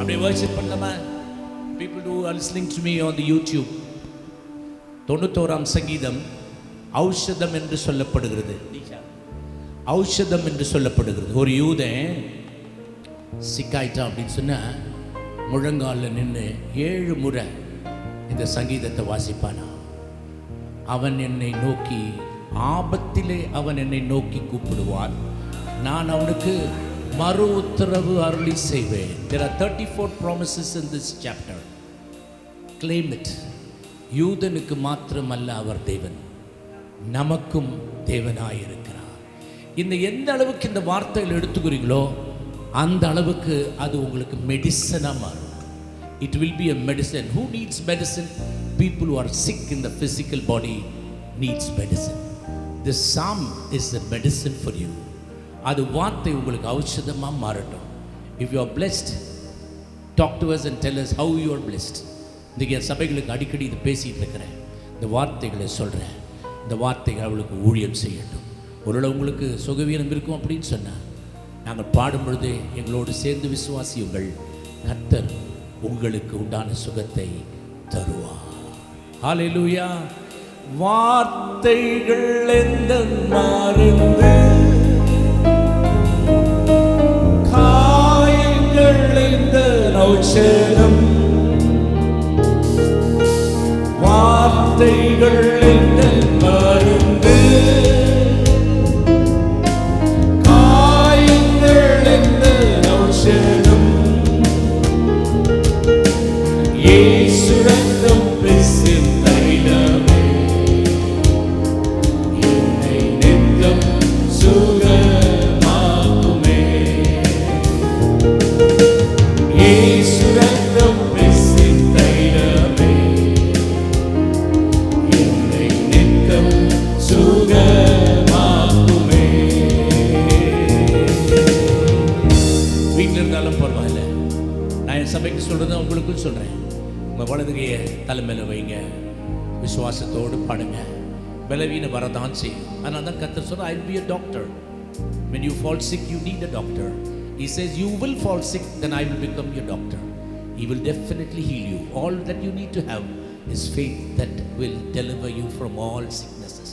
அப்படியே வர்ஷிப் பண்ணலாமா? People who are listening to me on the YouTube. 91ஆம் சங்கீதம் ஔஷதம் என்று சொல்லப்படுகிறது. ஔஷதம் என்று சொல்லப்படுகிறது. ஒரு யூதன் சிக்காயிட்டான் அப்படின்னு சொன்னால் முழங்காலில் நின்று 7 முறை இந்த சங்கீதத்தை வாசிப்பானா. அவன் என்னை நோக்கி, ஆபத்திலே அவன் என்னை நோக்கி கூப்பிடுவான், நான் அவனுக்கு மறு உத்தரவு அருளி செய்வேன். There are 34 promises in this chapter. Claim it. யூதனுக்கு மாத்திரமல்ல அவர் தேவன், நமக்கும் தேவனாயிருக்கிறார். இந்த எந்த அளவுக்கு இந்த வார்த்தைகள் எடுத்துக்கிறீங்களோ அந்த அளவுக்கு அது உங்களுக்கு மெடிசனாக மாறும். It will be a medicine. Who needs medicine? People who are sick in the physical body needs medicine. This psalm is a medicine for you. அது வார்த்தை உங்களுக்கு ஔஷதமாக மாறட்டும். If you are blessed, talk to us and tell us how you are blessed. இன்றைக்கி சபைகளுக்கு அடிக்கடி இது பேசிகிட்டு இருக்கிறேன், இந்த வார்த்தைகளை சொல்கிறேன். இந்த வார்த்தைகள் அவளுக்கு ஊழியம் செய்யட்டும். ஒருவேளை உங்களுக்கு சுகவீனம் இருக்கும் அப்படின்னு சொன்னால் நாங்கள் பாடும் பொழுது எங்களோடு சேர்ந்து விசுவாசியுங்கள், கர்த்தர் உங்களுக்கு உண்டான சுகத்தை தருவார். ஹல்லேலூயா. வார்த்தைகள் எந்த மருந்து, காயங்கள் எந்த ஔஷதம், வார்த்தைகள் எந்த மருந்து, காயங்கள் எந்த ஔஷதம், இயேசு ரத்தம் பேசும் தைலமே, என்னை நித்தம் சுகமாக்குமே. இயேசு ரத்தம் பேசும் தைலமே, என்னை நித்தம் சுகமாக்குமே. வீட்டில் இருந்தாலும் பரவாயில்ல, நான் என் சபைக்கு சொல்கிறத உங்களுக்கும் சொல்கிறேன். உங்கள் வலதுகைய தலைமையில் வைங்க, விசுவாசத்தோடு பாடுங்க. பலவீனம் வரதான் செய்யும். அதனால தான் கர்த்தர் சொல்கிறார், I will be a doctor. When you fall sick, you need a doctor. He says, you will fall sick, then I will become your doctor. He will definitely heal you. All that you need to have is faith that will deliver you from all sicknesses.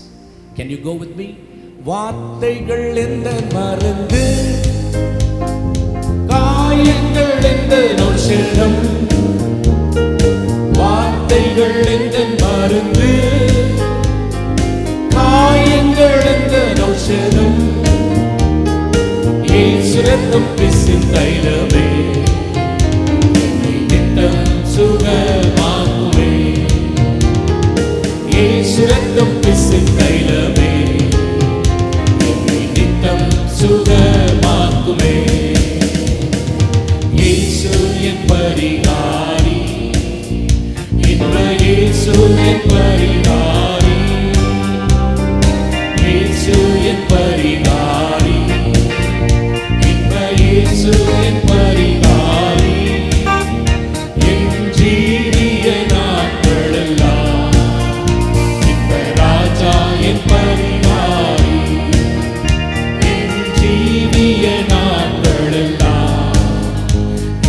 Can you go with me? வார்த்தைகள் எந்த மருந்து, காயங்கள் எந்த ஔஷதம், வார்த்தைகள் எந்த மருந்து, காயங்கள் எந்த ஔஷதம், இயேசு ரத்தம் பேசும் தைலமே, என்னை நித்தம் சுகமாக்குமே. இயேசு ரத்தம் பேசும் தைலமே, என்னை நித்தம் சுகமாக்குமே. இயேசு என் பரிகாரி, இன்ப இயேசு என் பரிகாரி, இயேசு என் பரிகாரி, இன்ப இயேசு என் பரிகாரி, என் ஜீவிய நாட்களெல்லாம் இன்ப ராஜா என் பரிகாரி, என் ஜீவிய நாட்களெல்லாம்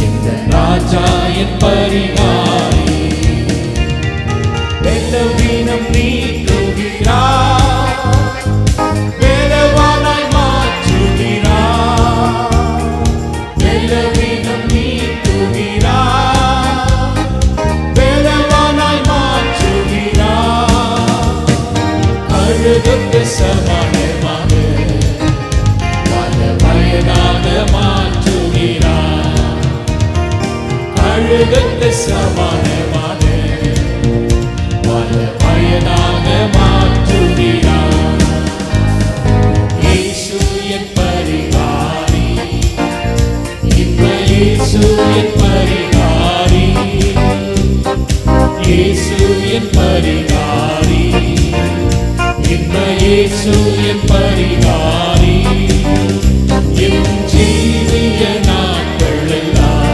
இந்த ராஜா என் பரிகாரி. பலவீனம் நீக்குகிறார், பலவானாய் மாற்றுகிறார். பலவீனம் நீக்குகிறார், பலவானாய் மாற்றுகிறார். அழுகுக்கு சமானமாக பல வயதாக மாற்றுகிறார். அழுகுக்கு சமானமாக பல வயதாக மாற்றுகிறார். இயேசு என் பரிகாரி, இன்ப இயேசு என் பரிகாரி, இயேசு என் பரிகாரி, இன்ப இயேசு என் பரிகாரி, என் ஜீவிய நாட்களெல்லாம்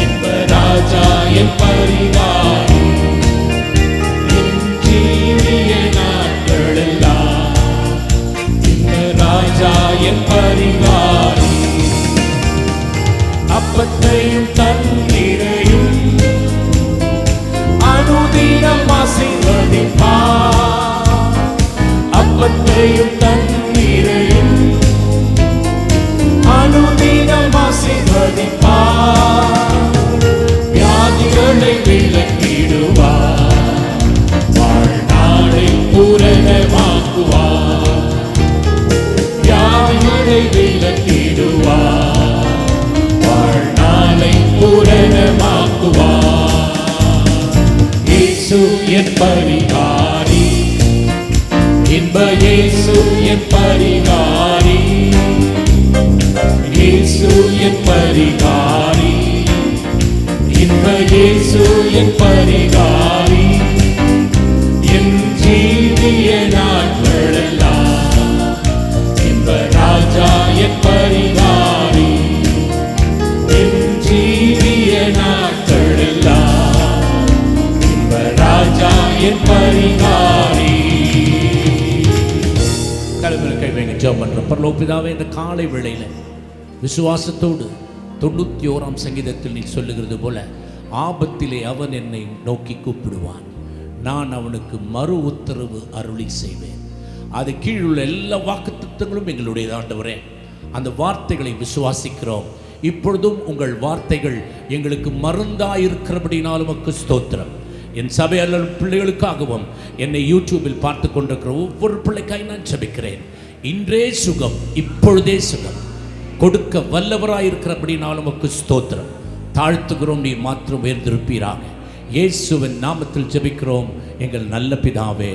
இன்ப ராஜா என் பரிகாரி, என் ஜீவிய நாட்களெல்லாம் இன்ப ராஜா என் பரிகாரி. அப்பத்தை அப்பத்தையும் தண்ணீரையும் அனுதினம் ஆசீர்வதிப்பார். அப்பத்தையும் தண்ணீரையும் அனுதினம் ஆசீர்வதிப்பார். வியாதிகளை விலக்கிடுவார், வாழ்நாளை பூரணமாக்குவார். வியாதிகளை விலக்கிடுவார், வாழ்நாளை பூரணமாக்குவார். இயேசு என் பரிகாரி, இன்ப இயேசு என் பரிகாரி. இயேசு என் பரிகாரி, இன்ப இயேசு என் பரிகாரி. என் ஜீவிய நாட்களெல்லாம் இன்ப ராஜா என் பரிகாரி. என் ஜீவிய நாட்களெல்லாம் இன்ப ராஜா என் பரிகாரி. தலைமையில் கை வைங்க, ஜெபம் பண்றோம். பரலோக பிதாவே, இந்த காலை வேளையில விசுவாசத்தோடு 91ஆம் சங்கீதத்தில் நீ சொல்லுகிறது போல, ஆபத்திலே அவன் என்னை நோக்கி கூப்பிடுவான், நான் அவனுக்கு மறு உத்தரவு அருளி செய்வேன். அது கீழுள்ள எல்லா வாக்குத்தத்தங்களும் எங்களுடைய ஆண்டவரே, அந்த வார்த்தைகளை விசுவாசிக்கிறோம். இப்பொழுதும் உங்கள் வார்த்தைகள் எங்களுக்கு மருந்தாயிருக்கிறபடினால் உமக்கு ஸ்தோத்திரம். என் சபையாளர் பிள்ளைகளுக்காகவும் என்னை யூடியூபில் பார்த்து கொண்டிருக்கிற ஒவ்வொரு பிள்ளைக்காய் நான் ஜெபிக்கிறேன். இன்றே சுகம், இப்பொழுதே சுகம் கொடுக்க வல்லவராயிருக்கிறபடினால் உமக்கு ஸ்தோத்திரம். தாழ்த்துகிறோம், நீர் மாத்திரம் உயர்ந்திருப்பீராக. இயேசுவின் நாமத்தில் ஜெபிக்கிறோம் எங்கள் நல்ல பிதாவே.